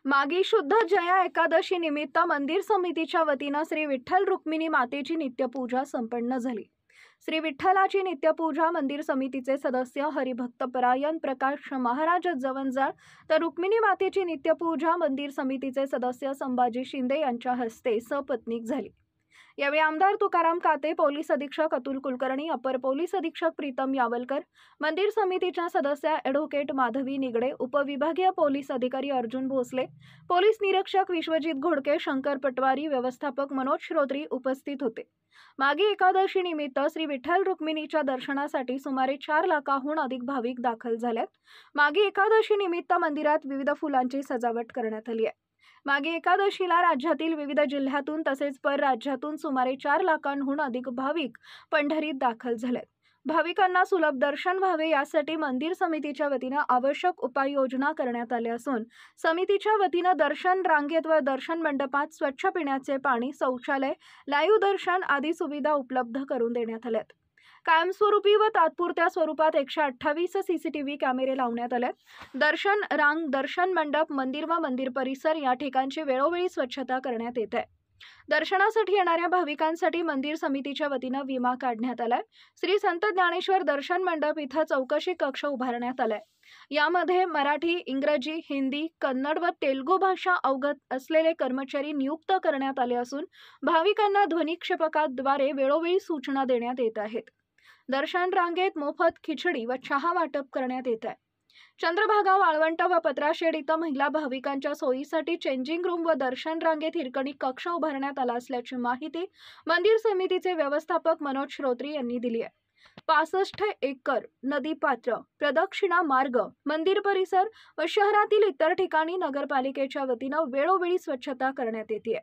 मागी शुद्ध जया एकादशी निमित्त मंदिर समितीच्या वतीने श्री विठ्ठल रुक्मिणी मातेची नित्यपूजा संपन्न झाली। श्री विठ्ठलाची नित्यपूजा मंदिर समितीचे सदस्य हरिभक्त परायण प्रकाश महाराज जवंजाळ तर रुक्मिणी मातेची नित्यपूजा मंदिर समितीचे सदस्य संभाजी शिंदे यांच्या हस्ते सपत्नीक झाली। यावेळी आमदार तुकाराम काते, पोलीस अधीक्षक अतुल कुलकर्णी, अपर पोलीस अधीक्षक प्रीतम यावलकर, मंदिर समितीच्या सदस्य ॲडव्होकेट माधवी निगडे, उपविभागीय पोलीस अधिकारी अर्जुन भोसले, पोलीस निरीक्षक विश्वजित घोडके, शंकर पटवारी, व्यवस्थापक मनोज श्रोत्री उपस्थित होते। मागी एकादशी निमित्त श्री विठ्ठल रुक्मिणीच्या दर्शनासाठी सुमारे 4 लाखाहून अधिक भाविक दाखल झालेत। मागी एकादशी निमित्त मंदिरात विविध फुलांची सजावट करण्यात आली आहे। मागी एकादशीला राज्यातील विविध जिल्ह्यातून तसेच परराज्यातून सुमारे 4 लाखांहून अधिक भाविक पंढरीत दाखल झालेत। भाविकांना सुलभ दर्शन व्हावे यासाठी मंदिर समितीच्या वतीने आवश्यक उपाययोजना करण्यात आल्या असून समितीच्या वतीने दर्शन रांगेत व दर्शन मंडपात स्वच्छ पिण्याचे पाणी, शौचालय, लाईव्ह दर्शन आदी सुविधा उपलब्ध करून देण्यात आल्यात। कायमस्वरूपी व तात्पुरत्या स्वरूपात 128 सीसीटीव्ही कॅमेरे लावण्यात आले। दर्शन रांग, दर्शन मंडप, मंदिर व मंदिर परिसर या ठिकाणची वेळोवेळी स्वच्छता करण्यात येत आहे। दर्शनासाठी येणाऱ्या भाविकांसाठी मंदिर समितीच्या वतीने विमा काढण्यात आलाय। श्री संत ज्ञानेश्वर दर्शन मंडप इथं चौकशी कक्ष उभारण्यात आलाय। यामध्ये मराठी, इंग्रजी, हिंदी, कन्नड व तेलुगू भाषा अवगत असलेले कर्मचारी नियुक्त करण्यात आले असून भाविकांना ध्वनिक्षेपकाद्वारे वेळोवेळी सूचना देण्यात येत आहेत। दर्शन रांगेत मोफत खिचडी व चहा वाटप करण्यात येत आहे। चंद्रभागा, वाळवंट व पत्राशेड इथं महिला भाविकांच्या सोयीसाठी चेंजिंग रूम व दर्शन रांगेत हिरकणी कक्ष उभारण्यात आला असल्याची माहिती मंदिर समितीचे व्यवस्थापक मनोज श्रोत्री यांनी दिली आहे। 65 एकर नदीपात्र, प्रदक्षिणा मार्ग, मंदिर परिसर व शहरातील इतर ठिकाणी नगरपालिकेच्या वतीने वेळोवेळी स्वच्छता करण्यात येते।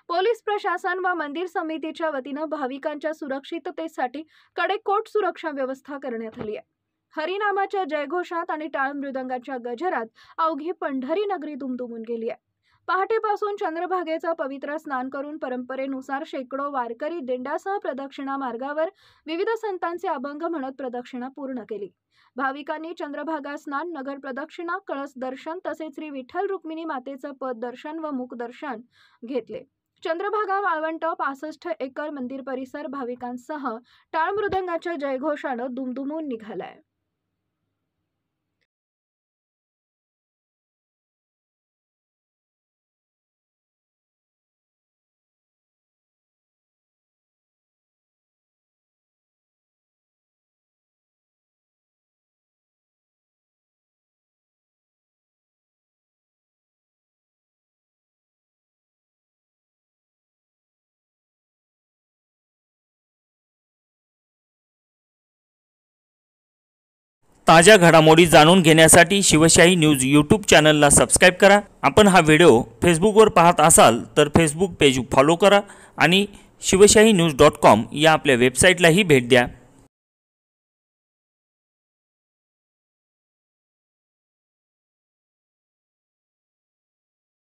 पोलीस प्रशासन व मंदिर समितीच्या वतीने भाविकांच्या सुरक्षिततेसाठी कडेकोट सुरक्षा व्यवस्था करण्यात आली आहे। हरिनामाच्या जयघोषात आणि टाळ मृदंगाच्या गजरात अवघी पंढरी नगरी दुमदुमून गेली आहे। पहाटेपासून चंद्रभागेचं पवित्र स्नान करून परंपरेनुसार शेकडो वारकरी दिंड्यासह प्रदक्षिणा मार्गावर विविध संतांचे अभंग म्हणत प्रदक्षिणा पूर्ण केली। भाविकांनी चंद्रभागा स्नान, नगर प्रदक्षिणा, कळस दर्शन तसेच श्री विठ्ठल रुक्मिणी मातेचं पद दर्शन व मुख दर्शन घेतले। चंद्रभागा, वाळवंट, 65 एकर मंदिर परिसर भाविकांसह टाळ मृदंगाच्या जयघोषानं दुमदुमून निघालाय। ताज्या घडामोडी जाणून घेण्यासाठी शिवशाही न्यूज यूट्यूब चॅनलला सबस्क्राइब करा। आपण हा व्हिडिओ फेसबुकवर पाहत असाल तर फेसबुक पेज फॉलो करा आणि शिवशाही news.com या आपल्या वेबसाईटलाही भेट द्या।